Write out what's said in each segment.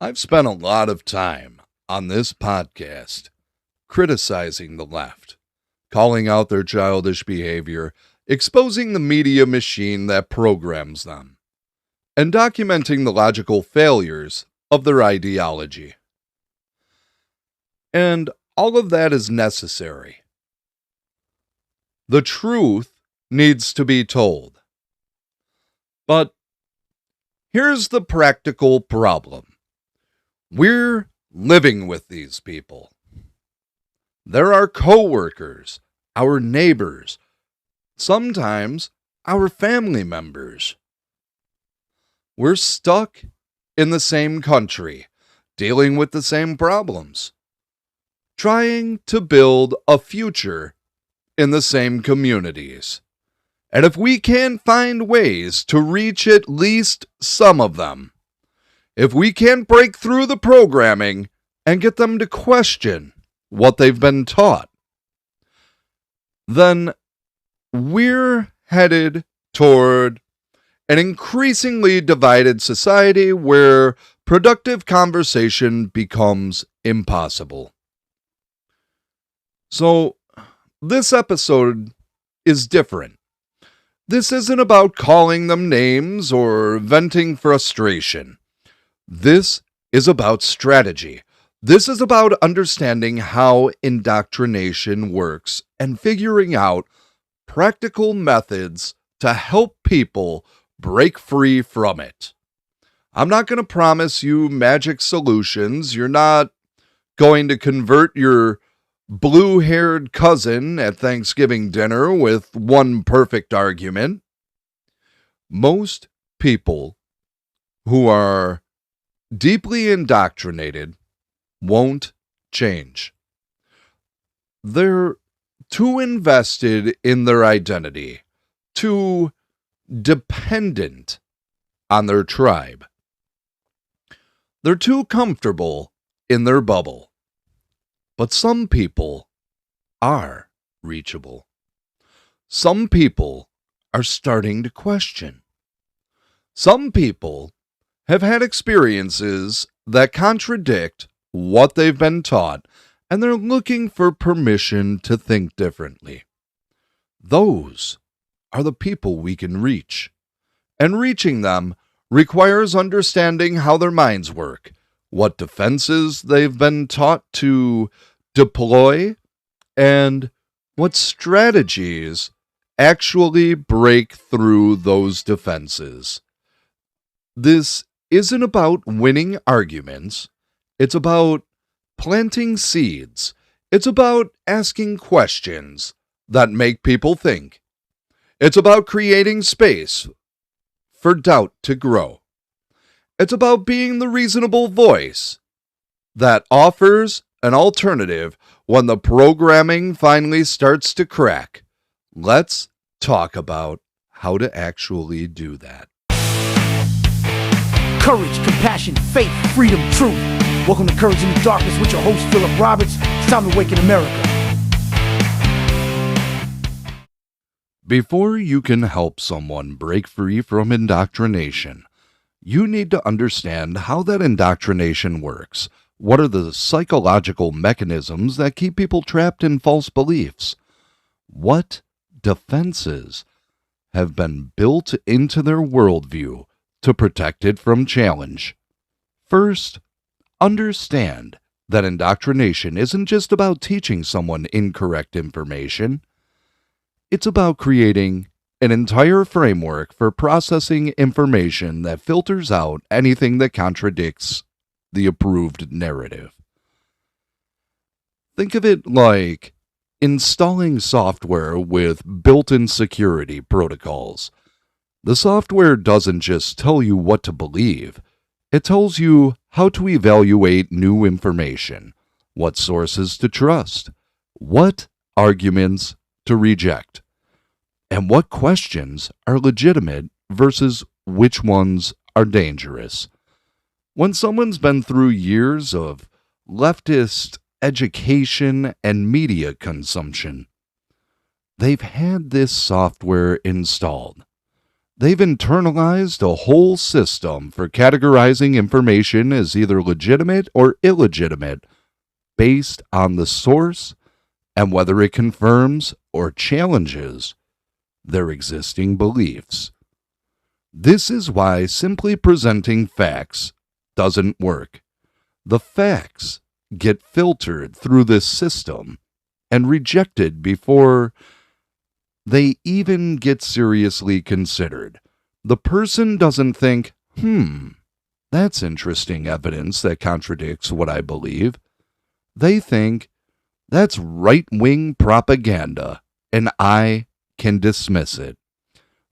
I've spent a lot of time on this podcast criticizing the left, calling out their childish behavior, exposing the media machine that programs them, and documenting the logical failures of their ideology. And all of that is necessary. The truth needs to be told. But here's the practical problem. We're living with these people. They're our coworkers, our neighbors, sometimes our family members. We're stuck in the same country, dealing with the same problems, trying to build a future in the same communities. And if we can't find ways to reach at least some of them, if we can't break through the programming and get them to question what they've been taught, then we're headed toward an increasingly divided society where productive conversation becomes impossible. So, this episode is different. This isn't about calling them names or venting frustration. This is about strategy. This is about understanding how indoctrination works and figuring out practical methods to help people break free from it. I'm not going to promise you magic solutions. You're not going to convert your blue-haired cousin at Thanksgiving dinner with one perfect argument. Most people who are deeply indoctrinated won't change. They're too invested in their identity, too dependent on their tribe. They're too comfortable in their bubble. But some people are reachable. Some people are starting to question. Some people have had experiences that contradict what they've been taught, and they're looking for permission to think differently. Those are the people we can reach. And reaching them requires understanding how their minds work, what defenses they've been taught to deploy, and what strategies actually break through those defenses. This isn't about winning arguments. It's about planting seeds. It's about asking questions that make people think. It's about creating space for doubt to grow. It's about being the reasonable voice that offers an alternative when the programming finally starts to crack. Let's talk about how to actually do that. Courage, compassion, faith, freedom, truth. Welcome to Courage in the Darkness with your host, Philip Roberts. It's time to Awaken America. Before you can help someone break free from indoctrination, you need to understand how that indoctrination works. What are the psychological mechanisms that keep people trapped in false beliefs? What defenses have been built into their worldview to protect it from challenge? First, understand that indoctrination isn't just about teaching someone incorrect information. It's about creating an entire framework for processing information that filters out anything that contradicts the approved narrative. Think of it like installing software with built-in security protocols. The software doesn't just tell you what to believe, it tells you how to evaluate new information, what sources to trust, what arguments to reject, and what questions are legitimate versus which ones are dangerous. When someone's been through years of leftist education and media consumption, they've had this software installed. They've internalized a whole system for categorizing information as either legitimate or illegitimate based on the source and whether it confirms or challenges their existing beliefs. This is why simply presenting facts doesn't work. The facts get filtered through this system and rejected before they even get seriously considered. The person doesn't think, that's interesting evidence that contradicts what I believe. They think, that's right-wing propaganda, and I can dismiss it.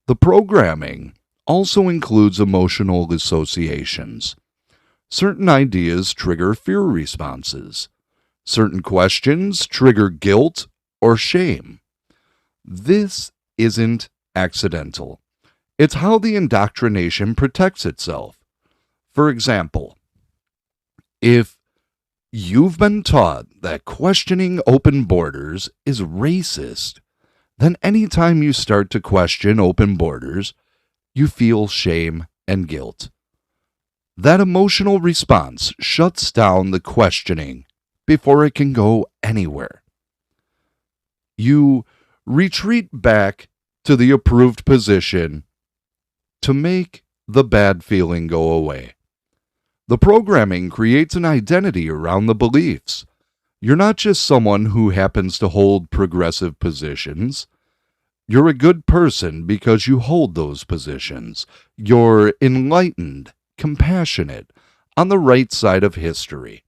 The programming also includes emotional associations. Certain ideas trigger fear responses. Certain questions trigger guilt or shame. This isn't accidental. It's how the indoctrination protects itself. For example, if you've been taught that questioning open borders is racist, then anytime you start to question open borders, you feel shame and guilt. That emotional response shuts down the questioning before it can go anywhere. You retreat back to the approved position to make the bad feeling go away. The programming creates an identity around the beliefs. You're not just someone who happens to hold progressive positions. You're a good person because you hold those positions. You're enlightened, compassionate, on the right side of history.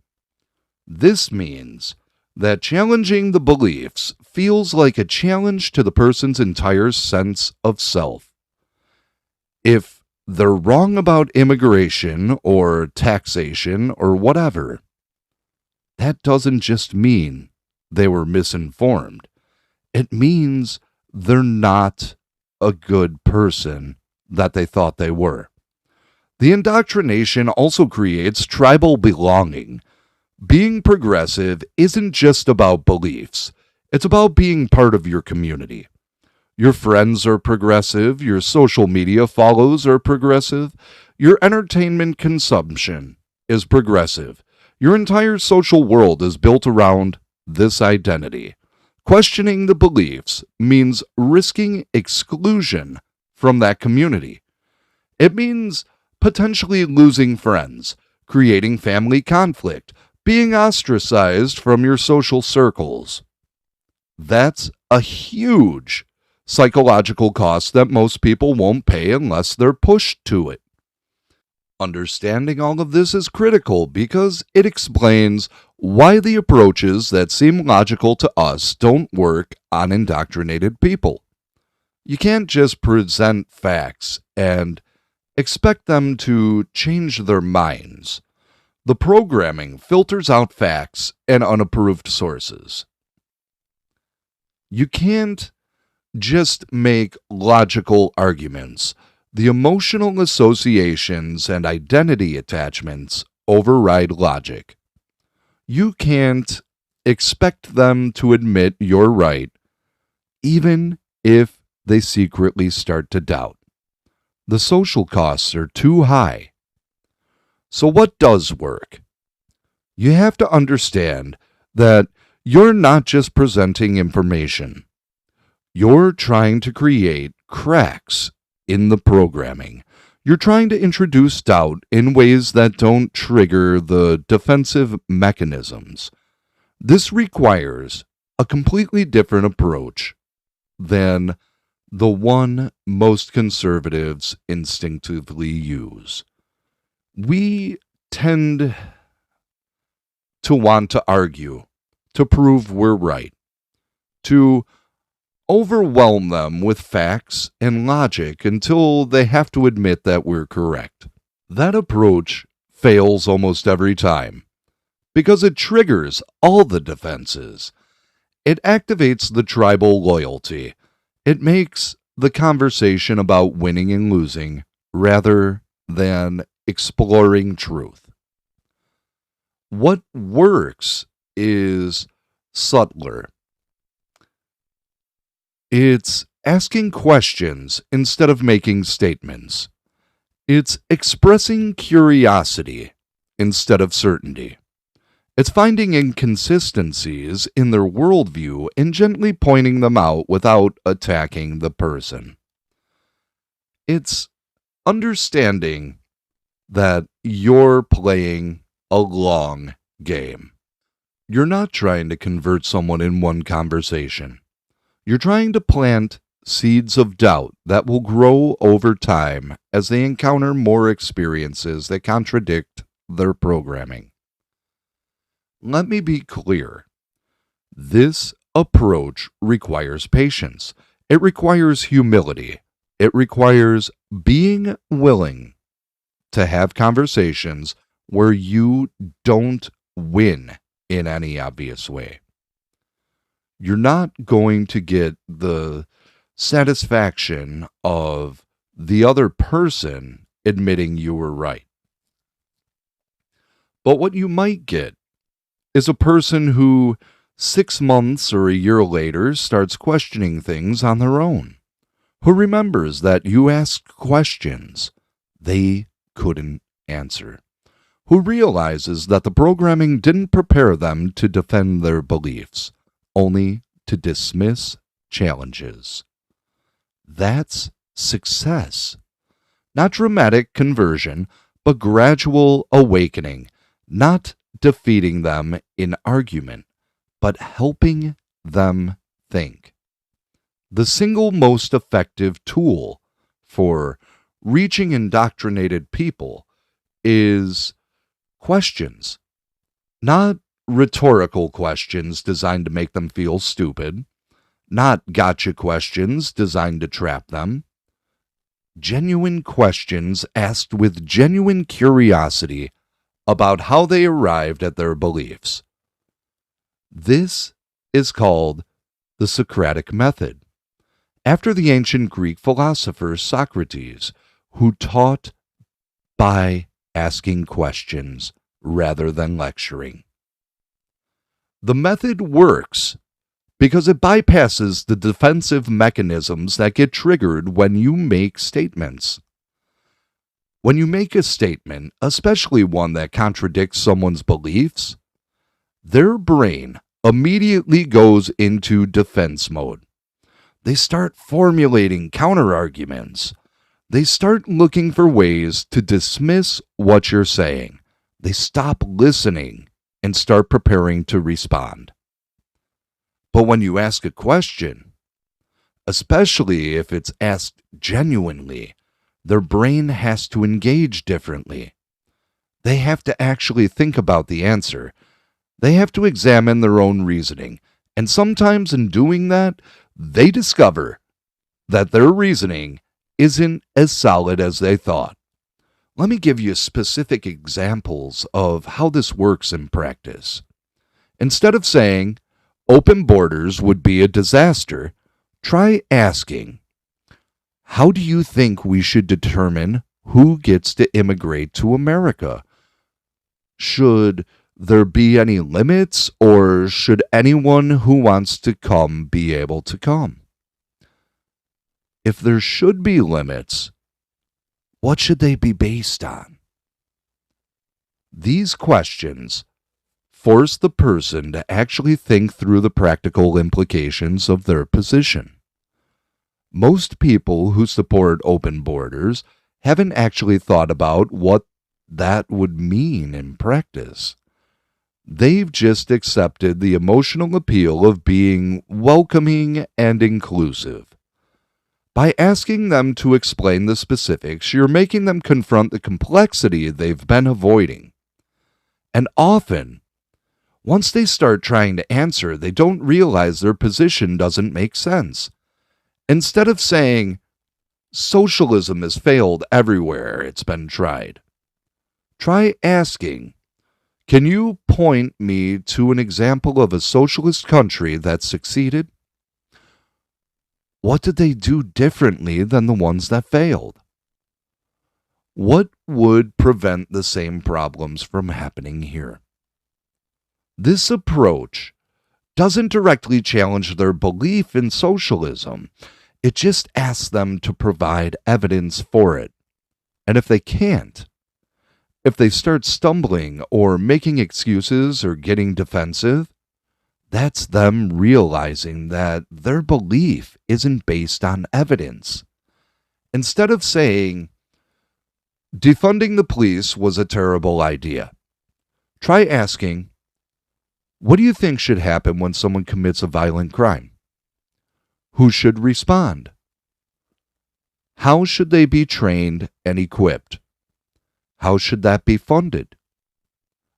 This means that challenging the beliefs feels like a challenge to the person's entire sense of self. If they're wrong about immigration or taxation or whatever, that doesn't just mean they were misinformed. It means they're not a good person that they thought they were. The indoctrination also creates tribal belonging. Being progressive isn't just about beliefs. It's about being part of your community. Your friends are progressive, your social media follows are progressive, your entertainment consumption is progressive. Your entire social world is built around this identity. Questioning the beliefs means risking exclusion from that community. It means potentially losing friends, creating family conflict, being ostracized from your social circles. That's a huge psychological cost that most people won't pay unless they're pushed to it. Understanding all of this is critical because it explains why the approaches that seem logical to us don't work on indoctrinated people. You can't just present facts and expect them to change their minds. The programming filters out facts and unapproved sources. You can't just make logical arguments. The emotional associations and identity attachments override logic. You can't expect them to admit you're right, even if they secretly start to doubt. The social costs are too high. So what does work? You have to understand that you're not just presenting information. You're trying to create cracks in the programming. You're trying to introduce doubt in ways that don't trigger the defensive mechanisms. This requires a completely different approach than the one most conservatives instinctively use. We tend to want to argue, to prove we're right, to overwhelm them with facts and logic until they have to admit that we're correct. That approach fails almost every time because it triggers all the defenses. It activates the tribal loyalty. It makes the conversation about winning and losing rather than exploring truth. What works is subtler. It's asking questions instead of making statements. It's expressing curiosity instead of certainty. It's finding inconsistencies in their worldview and gently pointing them out without attacking the person. It's understanding that you're playing a long game. You're not trying to convert someone in one conversation. You're trying to plant seeds of doubt that will grow over time as they encounter more experiences that contradict their programming. Let me be clear. This approach requires patience. It requires humility. It requires being willing to have conversations where you don't win in any obvious way. You're not going to get the satisfaction of the other person admitting you were right. But what you might get is a person who 6 months or a year later starts questioning things on their own, who remembers that you asked questions they couldn't answer, who realizes that the programming didn't prepare them to defend their beliefs, only to dismiss challenges. That's success. Not dramatic conversion, but gradual awakening, not defeating them in argument, but helping them think. The single most effective tool for reaching indoctrinated people is questions, not rhetorical questions designed to make them feel stupid, not gotcha questions designed to trap them. Genuine questions asked with genuine curiosity about how they arrived at their beliefs. This is called the Socratic method, after the ancient Greek philosopher Socrates, who taught by asking questions rather than lecturing. The method works because it bypasses the defensive mechanisms that get triggered when you make statements. When you make a statement, especially one that contradicts someone's beliefs, their brain immediately goes into defense mode. They start formulating counterarguments. They start looking for ways to dismiss what you're saying. They stop listening and start preparing to respond. But when you ask a question, especially if it's asked genuinely, their brain has to engage differently. They have to actually think about the answer. They have to examine their own reasoning. And sometimes in doing that, they discover that their reasoning isn't as solid as they thought. Let me give you specific examples of how this works in practice. Instead of saying, open borders would be a disaster, try asking, how do you think we should determine who gets to immigrate to America? Should there be any limits, or should anyone who wants to come be able to come? If there should be limits, what should they be based on? These questions force the person to actually think through the practical implications of their position. Most people who support open borders haven't actually thought about what that would mean in practice. They've just accepted the emotional appeal of being welcoming and inclusive. By asking them to explain the specifics, you're making them confront the complexity they've been avoiding. And often, once they start trying to answer, they don't realize their position doesn't make sense. Instead of saying, socialism has failed everywhere it's been tried, try asking, can you point me to an example of a socialist country that succeeded? What did they do differently than the ones that failed? What would prevent the same problems from happening here? This approach doesn't directly challenge their belief in socialism. It just asks them to provide evidence for it. And if they can't, if they start stumbling or making excuses or getting defensive, that's them realizing that their belief isn't based on evidence. Instead of saying, defunding the police was a terrible idea, try asking, what do you think should happen when someone commits a violent crime? Who should respond? How should they be trained and equipped? How should that be funded?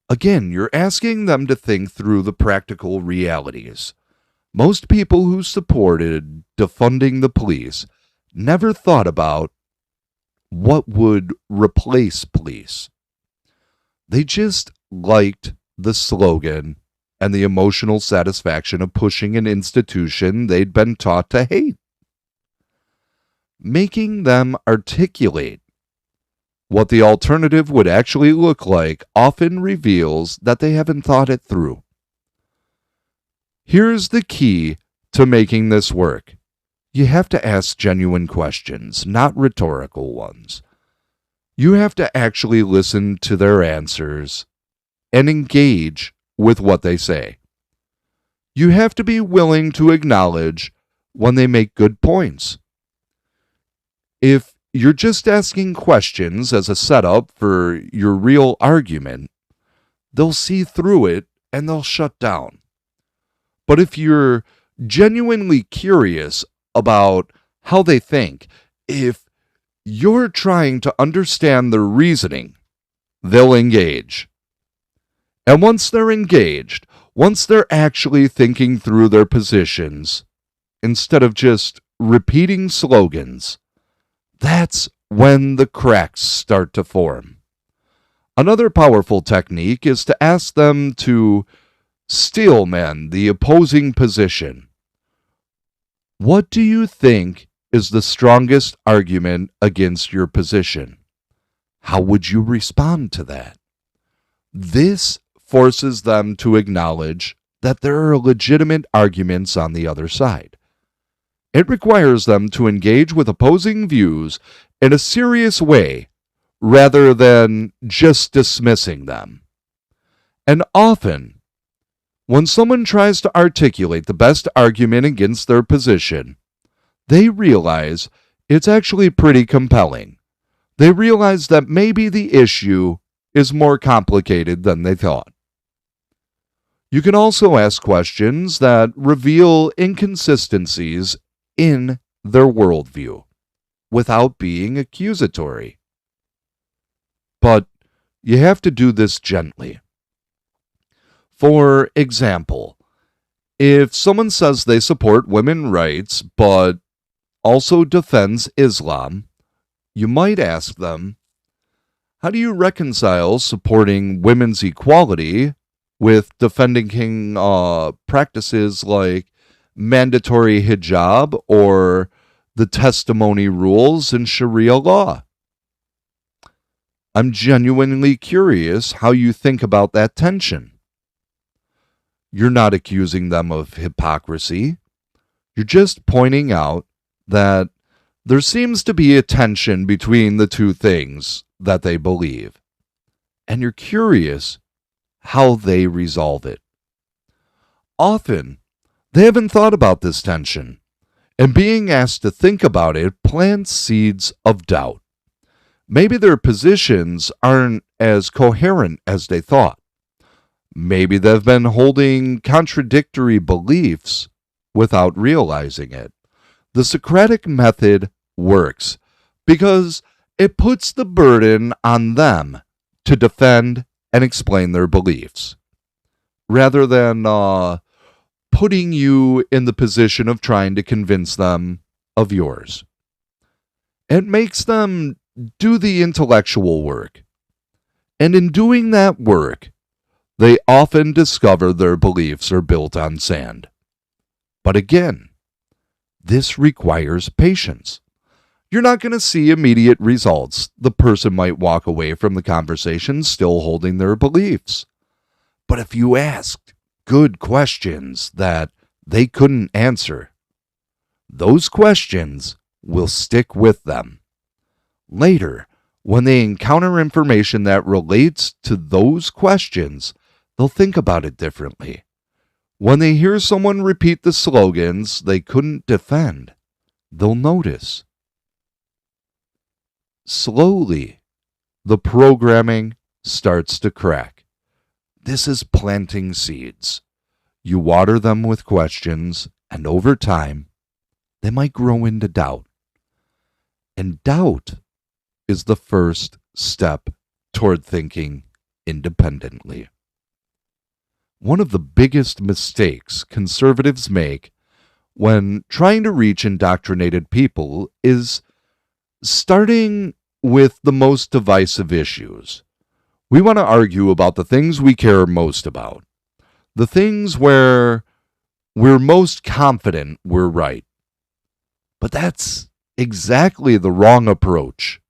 Again, you're asking them to think through the practical realities. Most people who supported defunding the police never thought about what would replace police. They just liked the slogan and the emotional satisfaction of pushing an institution they'd been taught to hate. Making them articulate what the alternative would actually look like often reveals that they haven't thought it through. Here's the key to making this work. You have to ask genuine questions, not rhetorical ones. You have to actually listen to their answers and engage with what they say. You have to be willing to acknowledge when they make good points. If you're just asking questions as a setup for your real argument, they'll see through it and they'll shut down. But if you're genuinely curious about how they think, if you're trying to understand their reasoning, they'll engage. And once they're engaged, once they're actually thinking through their positions, instead of just repeating slogans, that's when the cracks start to form. Another powerful technique is to ask them to steelman the opposing position. What do you think is the strongest argument against your position? How would you respond to that? This forces them to acknowledge that there are legitimate arguments on the other side. It requires them to engage with opposing views in a serious way rather than just dismissing them. And often, when someone tries to articulate the best argument against their position, they realize it's actually pretty compelling. They realize that maybe the issue is more complicated than they thought. You can also ask questions that reveal inconsistencies in their worldview without being accusatory. But you have to do this gently. For example, if someone says they support women's rights but also defends Islam, you might ask them, how do you reconcile supporting women's equality with defending practices like mandatory hijab or the testimony rules in Sharia law? I'm genuinely curious how you think about that tension. You're not accusing them of hypocrisy. You're just pointing out that there seems to be a tension between the two things that they believe. And you're curious how they resolve it. Often, they haven't thought about this tension, and being asked to think about it plants seeds of doubt. Maybe their positions aren't as coherent as they thought. Maybe they've been holding contradictory beliefs without realizing it. The Socratic method works because it puts the burden on them to defend and explain their beliefs, rather than putting you in the position of trying to convince them of yours. It makes them do the intellectual work. And in doing that work, they often discover their beliefs are built on sand. But again, this requires patience. You're not going to see immediate results. The person might walk away from the conversation still holding their beliefs. But if you asked good questions that they couldn't answer, Those questions will stick with them. Later, when they encounter information that relates to those questions, they'll think about it differently. When they hear someone repeat the slogans they couldn't defend, they'll notice. Slowly, the programming starts to crack. This is planting seeds. You water them with questions, and over time, they might grow into doubt. And doubt is the first step toward thinking independently. One of the biggest mistakes conservatives make when trying to reach indoctrinated people is starting with the most divisive issues. We want to argue about the things we care most about, the things where we're most confident we're right. But that's exactly the wrong approach.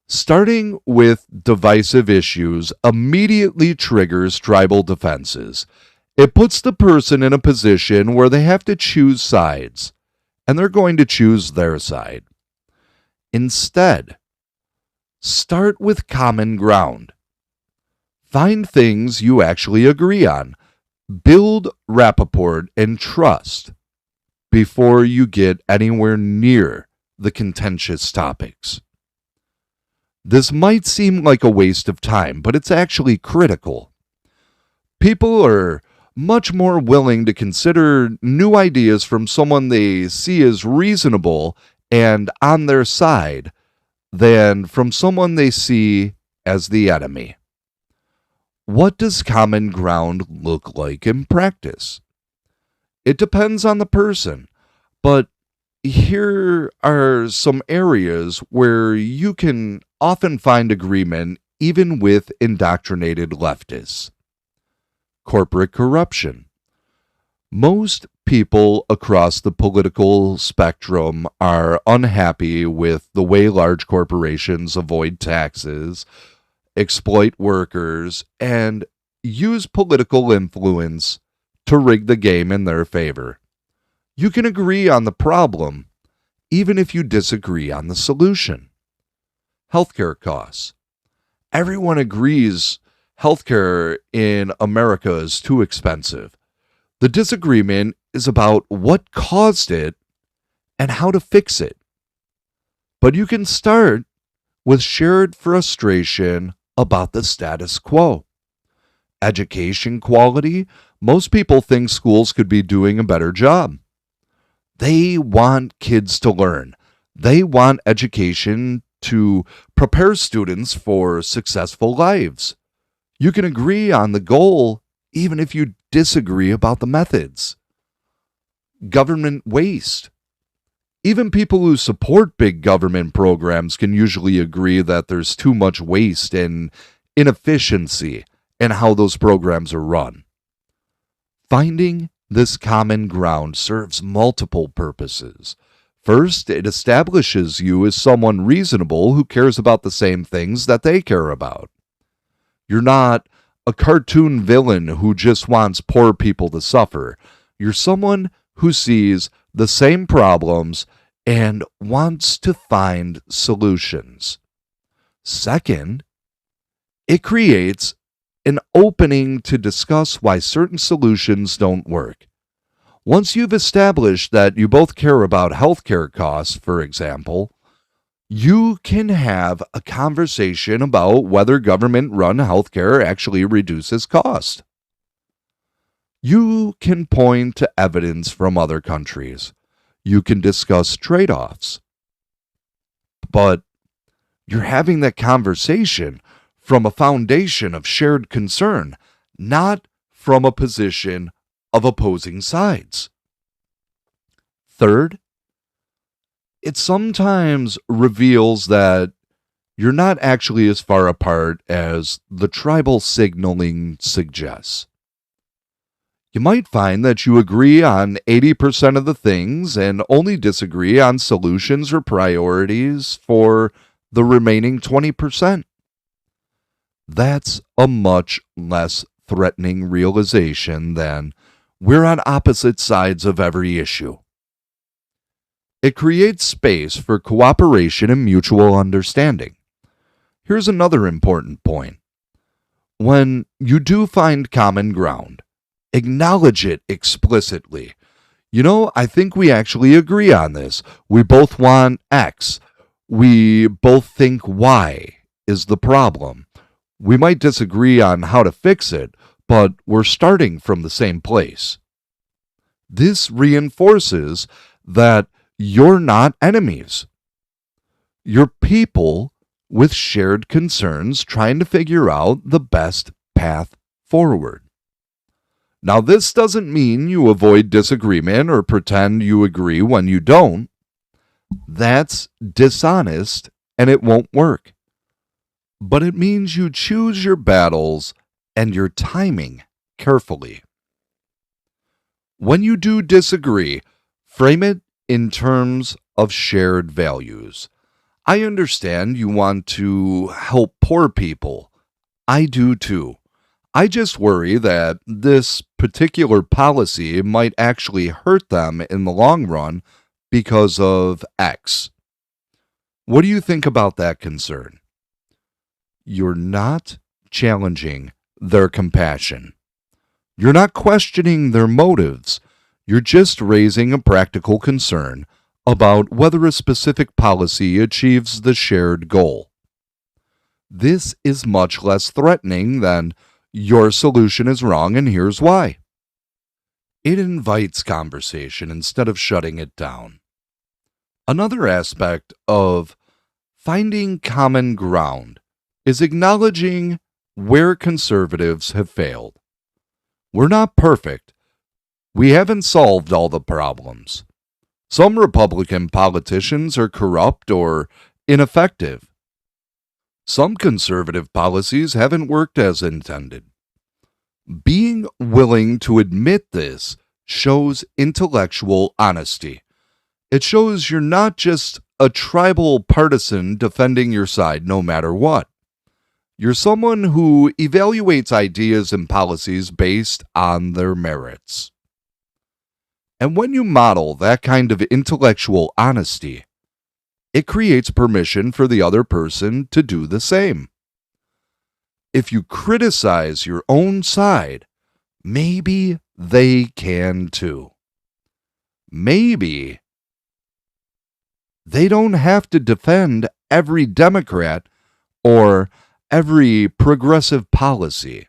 Starting with divisive issues immediately triggers tribal defenses. It puts the person in a position where they have to choose sides, and they're going to choose their side. Instead, start with common ground. Find things you actually agree on. Build rapport and trust before you get anywhere near the contentious topics. This might seem like a waste of time, but it's actually critical. People are much more willing to consider new ideas from someone they see as reasonable and on their side than from someone they see as the enemy. What does common ground look like in practice? It depends on the person, but here are some areas where you can often find agreement even with indoctrinated leftists. Corporate corruption. Most people across the political spectrum are unhappy with the way large corporations avoid taxes, exploit workers, and use political influence to rig the game in their favor. You can agree on the problem, even if you disagree on the solution. Healthcare costs. Everyone agrees healthcare in America is too expensive. The disagreement is about what caused it and how to fix it. But you can start with shared frustration about the status quo. Education quality. Most people think schools could be doing a better job. They want kids to learn. They want education to prepare students for successful lives. You can agree on the goal even if you disagree about the methods. Government waste. Even people who support big government programs can usually agree that there's too much waste and inefficiency in how those programs are run. Finding this common ground serves multiple purposes. First, it establishes you as someone reasonable who cares about the same things that they care about. You're not a cartoon villain who just wants poor people to suffer. You're someone who sees the same problems and wants to find solutions. Second, it creates an opening to discuss why certain solutions don't work. Once you've established that you both care about healthcare costs, for example, you can have a conversation about whether government-run healthcare actually reduces cost. You can point to evidence from other countries. You can discuss trade-offs. But you're having that conversation from a foundation of shared concern, not from a position of opposing sides. Third, it sometimes reveals that you're not actually as far apart as the tribal signaling suggests. You might find that you agree on 80% of the things and only disagree on solutions or priorities for the remaining 20%. That's a much less threatening realization than we're on opposite sides of every issue. It creates space for cooperation and mutual understanding. Here's another important point. When you do find common ground, acknowledge it explicitly. I think we actually agree on this. We both want X. We both think Y is the problem. We might disagree on how to fix it, but we're starting from the same place. This reinforces that you're not enemies. You're people with shared concerns trying to figure out the best path forward. Now, this doesn't mean you avoid disagreement or pretend you agree when you don't. That's dishonest and it won't work. But it means you choose your battles and your timing carefully. When you do disagree, frame it in terms of shared values. I understand you want to help poor people. I do too. I just worry that this particular policy might actually hurt them in the long run because of X. What do you think about that concern? You're not challenging their compassion. You're not questioning their motives. You're just raising a practical concern about whether a specific policy achieves the shared goal. This is much less threatening than your solution is wrong and here's why. It invites conversation instead of shutting it down. Another aspect of finding common ground is acknowledging where conservatives have failed. We're not perfect. We haven't solved all the problems. Some Republican politicians are corrupt or ineffective. Some conservative policies haven't worked as intended. Being willing to admit this shows intellectual honesty. It shows you're not just a tribal partisan defending your side no matter what. You're someone who evaluates ideas and policies based on their merits. And when you model that kind of intellectual honesty, it creates permission for the other person to do the same. If you criticize your own side, maybe they can too. Maybe they don't have to defend every Democrat or every progressive policy.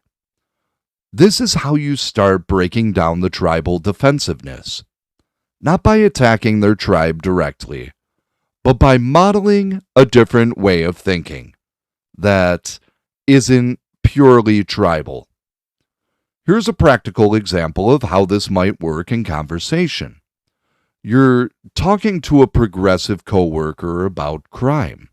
This is how you start breaking down the tribal defensiveness, not by attacking their tribe directly, but by modeling a different way of thinking that isn't purely tribal. Here's a practical example of how this might work in conversation. You're talking to a progressive coworker about crime.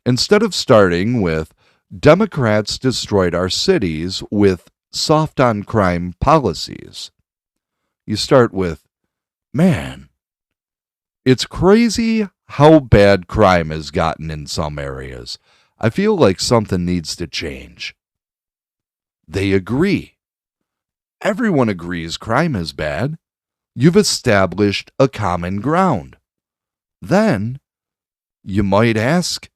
Instead of starting with, Democrats destroyed our cities with soft on crime policies, you start with, man, it's crazy how bad crime has gotten in some areas. I feel like something needs to change. They agree. Everyone agrees crime is bad. You've established a common ground. Then, you might ask,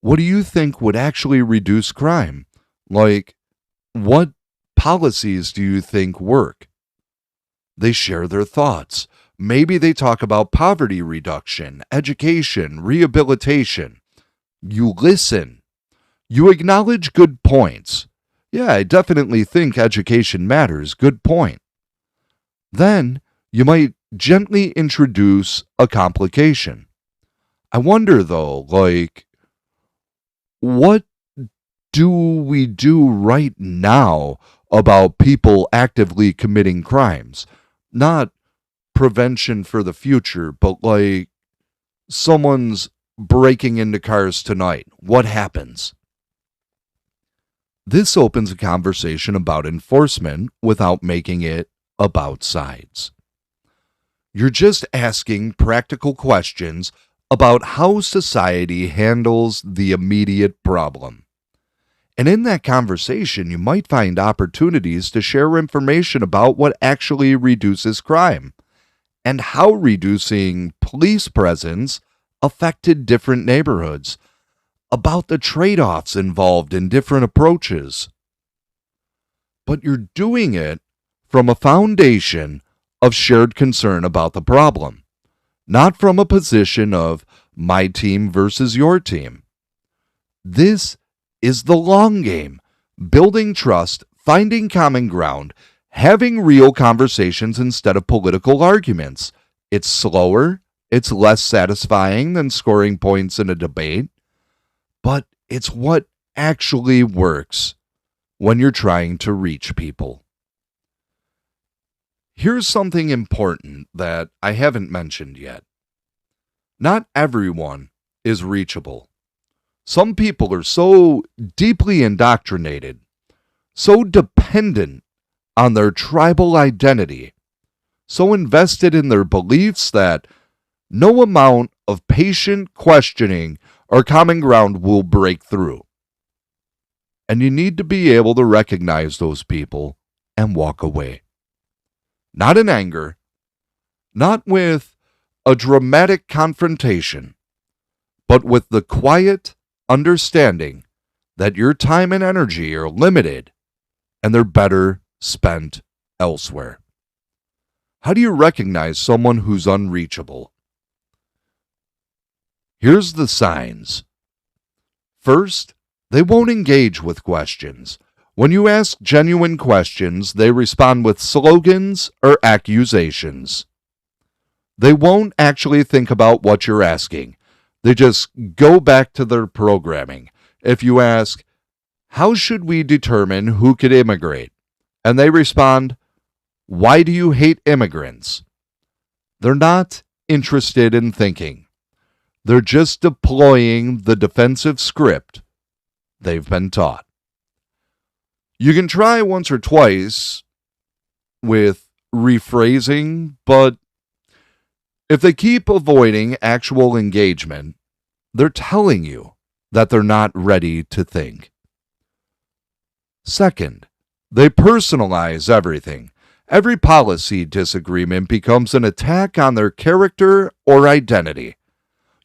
what do you think would actually reduce crime? Like, what policies do you think work? They share their thoughts. Maybe they talk about poverty reduction, education, rehabilitation. You listen. You acknowledge good points. Yeah, I definitely think education matters. Good point. Then you might gently introduce a complication. I wonder though, like, what do we do right now about people actively committing crimes? Not prevention for the future, but like someone's breaking into cars tonight. What happens? This opens a conversation about enforcement without making it about sides. You're just asking practical questions about how society handles the immediate problem. And in that conversation, you might find opportunities to share information about what actually reduces crime. and how reducing police presence affected different neighborhoods, about the trade-offs involved in different approaches. But you're doing it from a foundation of shared concern about the problem, not from a position of my team versus your team. This is the long game, building trust, finding common ground, having real conversations instead of political arguments. It's slower, it's less satisfying than scoring points in a debate, but it's what actually works when you're trying to reach people. Here's something important that I haven't mentioned yet. Not everyone is reachable. Some people are so deeply indoctrinated, so dependent on their tribal identity, so invested in their beliefs that no amount of patient questioning or common ground will break through. And you need to be able to recognize those people and walk away. Not in anger, not with a dramatic confrontation, but with the quiet understanding that your time and energy are limited and they're better spent elsewhere. How do you recognize someone who's unreachable? Here's the signs. First, they won't engage with questions. When you ask genuine questions, they respond with slogans or accusations. They won't actually think about what you're asking. They just go back to their programming. If you ask, how should we determine who could immigrate? And they respond, why do you hate immigrants? They're not interested in thinking. They're just deploying the defensive script they've been taught. You can try once or twice with rephrasing, but if they keep avoiding actual engagement, they're telling you that they're not ready to think. Second, they personalize everything. Every policy disagreement becomes an attack on their character or identity.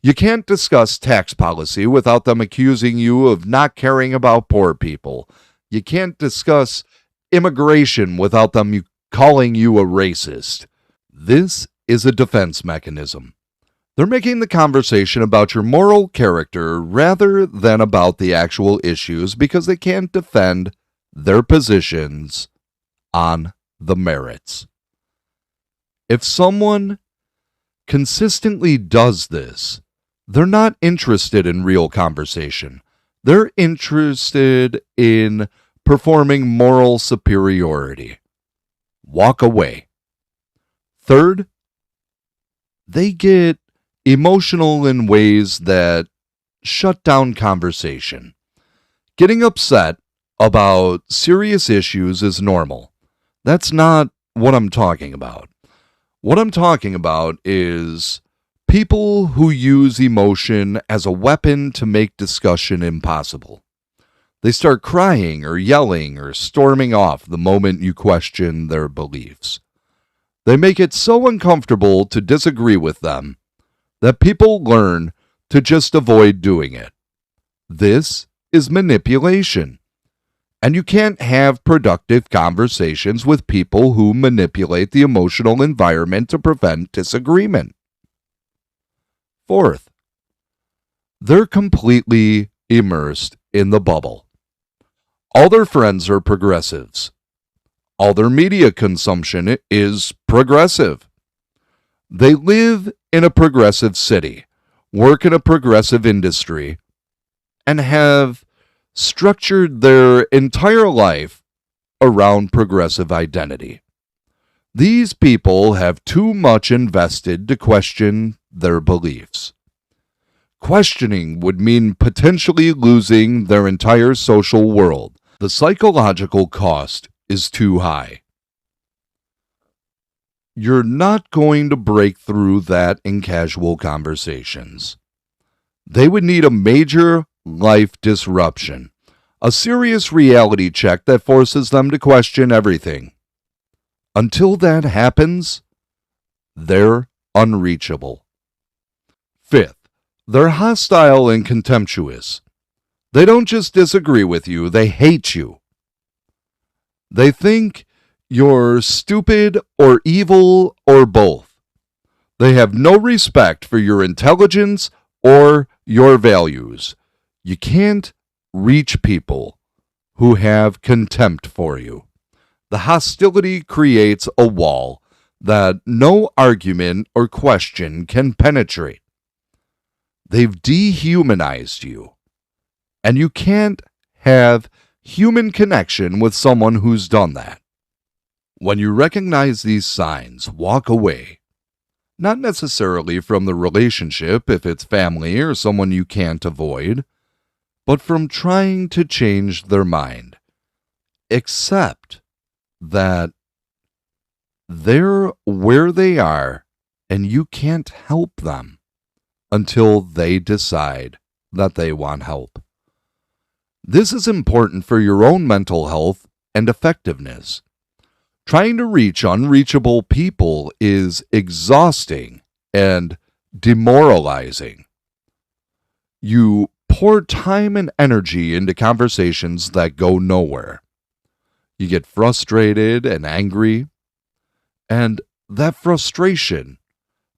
You can't discuss tax policy without them accusing you of not caring about poor people. You can't discuss immigration without them calling you a racist. This is a defense mechanism. They're making the conversation about your moral character rather than about the actual issues because they can't defend their positions on the merits. If someone consistently does this, they're not interested in real conversation. They're interested in performing moral superiority. Walk away. Third, they get emotional in ways that shut down conversation. Getting upset about serious issues is normal. That's not what I'm talking about. What I'm talking about is people who use emotion as a weapon to make discussion impossible. They start crying or yelling or storming off the moment you question their beliefs. They make it so uncomfortable to disagree with them that people learn to just avoid doing it. This is manipulation. And you can't have productive conversations with people who manipulate the emotional environment to prevent disagreement. Fourth, they're completely immersed in the bubble. All their friends are progressives. All their media consumption is progressive. They live in a progressive city, work in a progressive industry, and have structured their entire life around progressive identity. These people have too much invested to question their beliefs. Questioning would mean potentially losing their entire social world. The psychological cost is too high. You're not going to break through that in casual conversations. They would need a major life disruption, a serious reality check that forces them to question everything. Until that happens, they're unreachable. Fifth, they're hostile and contemptuous. They don't just disagree with you, they hate you. They think you're stupid or evil or both. They have no respect for your intelligence or your values. You can't reach people who have contempt for you. The hostility creates a wall that no argument or question can penetrate. They've dehumanized you, and you can't have human connection with someone who's done that. When you recognize these signs, walk away. Not necessarily from the relationship if it's family or someone you can't avoid, but from trying to change their mind. Accept that they're where they are and you can't help them until they decide that they want help. This is important for your own mental health and effectiveness. Trying to reach unreachable people is exhausting and demoralizing. You pour time and energy into conversations that go nowhere. You get frustrated and angry, and that frustration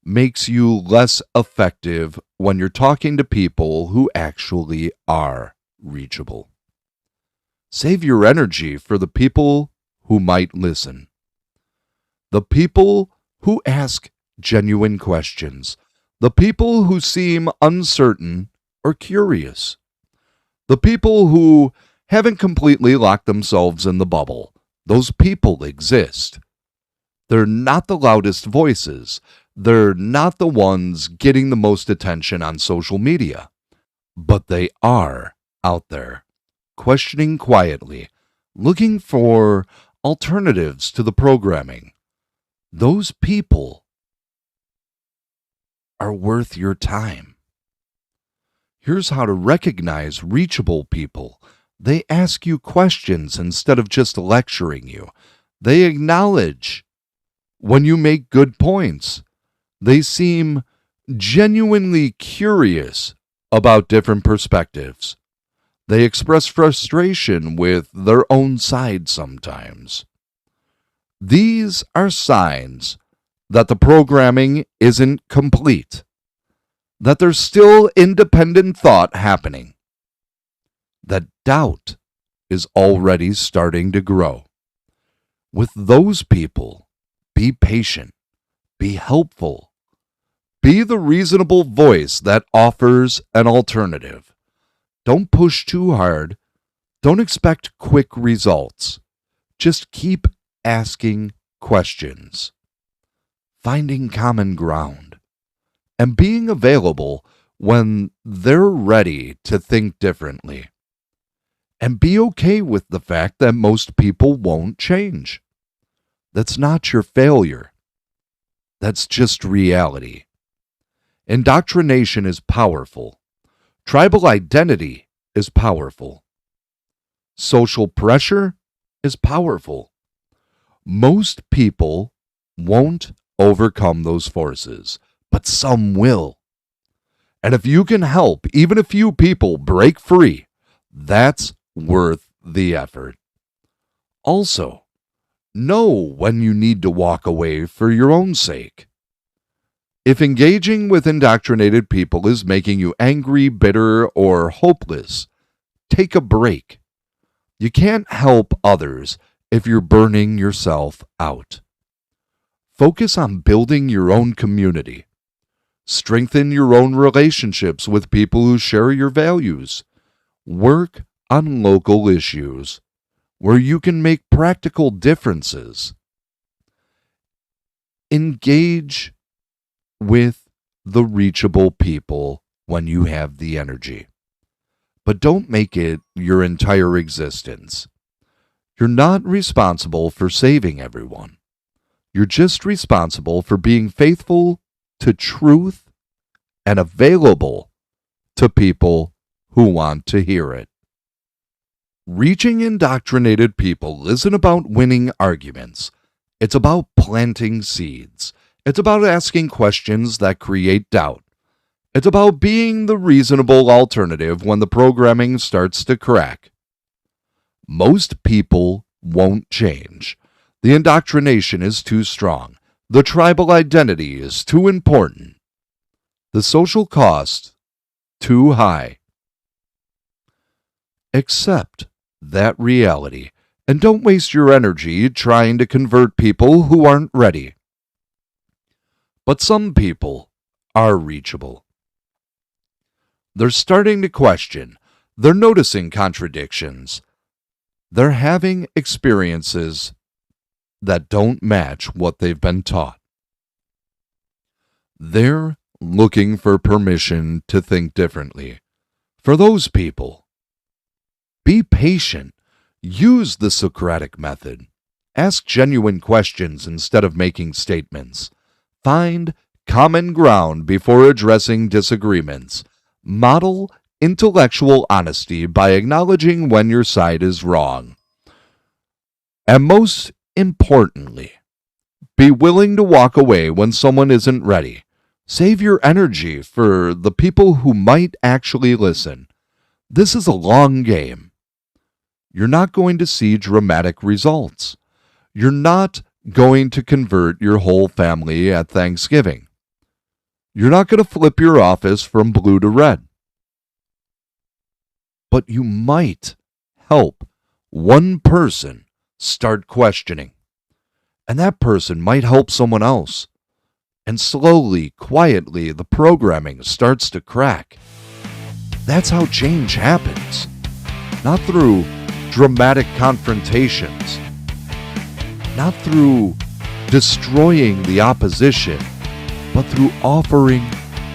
makes you less effective when you're talking to people who actually are reachable. Save your energy for the people who might listen. The people who ask genuine questions. The people who seem uncertain or curious. The people who haven't completely locked themselves in the bubble. Those people exist. They're not the loudest voices. They're not the ones getting the most attention on social media. But they are out there, questioning quietly, looking for alternatives to the programming. Those people are worth your time. Here's how to recognize reachable people. They ask you questions instead of just lecturing you. They acknowledge when you make good points. They seem genuinely curious about different perspectives. They express frustration with their own side sometimes. These are signs that the programming isn't complete, that there's still independent thought happening, that doubt is already starting to grow. With those people, be patient, be helpful, be the reasonable voice that offers an alternative. Don't push too hard. Don't expect quick results. Just keep asking questions, finding common ground, and being available when they're ready to think differently. And be okay with the fact that most people won't change. That's not your failure. That's just reality. Indoctrination is powerful. Tribal identity is powerful. Social pressure is powerful. Most people won't overcome those forces, but some will. And if you can help even a few people break free, that's worth the effort. Also, know when you need to walk away for your own sake. If engaging with indoctrinated people is making you angry, bitter, or hopeless, take a break. You can't help others if you're burning yourself out. Focus on building your own community. Strengthen your own relationships with people who share your values. Work on local issues where you can make practical differences. Engage with the reachable people when you have the energy. But don't make it your entire existence. You're not responsible for saving everyone. You're just responsible for being faithful to truth and available to people who want to hear it. Reaching indoctrinated people isn't about winning arguments. It's about planting seeds. It's about asking questions that create doubt. It's about being the reasonable alternative when the programming starts to crack. Most people won't change. The indoctrination is too strong. The tribal identity is too important. The social cost, too high. Accept that reality and don't waste your energy trying to convert people who aren't ready. But some people are reachable. They're starting to question. They're noticing contradictions. They're having experiences that don't match what they've been taught. They're looking for permission to think differently. For those people, be patient. Use the Socratic method. Ask genuine questions instead of making statements. Find common ground before addressing disagreements. Model intellectual honesty by acknowledging when your side is wrong. And most importantly, be willing to walk away when someone isn't ready. Save your energy for the people who might actually listen. This is a long game. You're not going to see dramatic results. You're not going to convert your whole family at Thanksgiving. You're not going to flip your office from blue to red. But you might help one person start questioning. And that person might help someone else. And slowly, quietly, the programming starts to crack. That's how change happens. Not through dramatic confrontations. Not through destroying the opposition, but through offering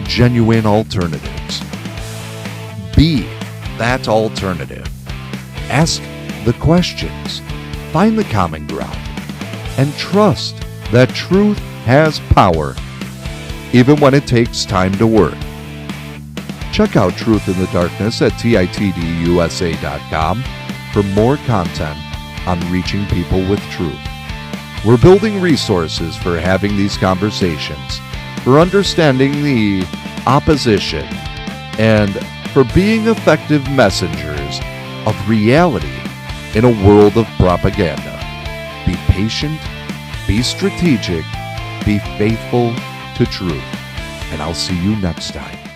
genuine alternatives. Be that alternative. Ask the questions. Find the common ground. And trust that truth has power, even when it takes time to work. Check out Truth in the Darkness at titdusa.com for more content on reaching people with truth. We're building resources for having these conversations, for understanding the opposition, and for being effective messengers of reality in a world of propaganda. Be patient, be strategic, be faithful to truth, and I'll see you next time.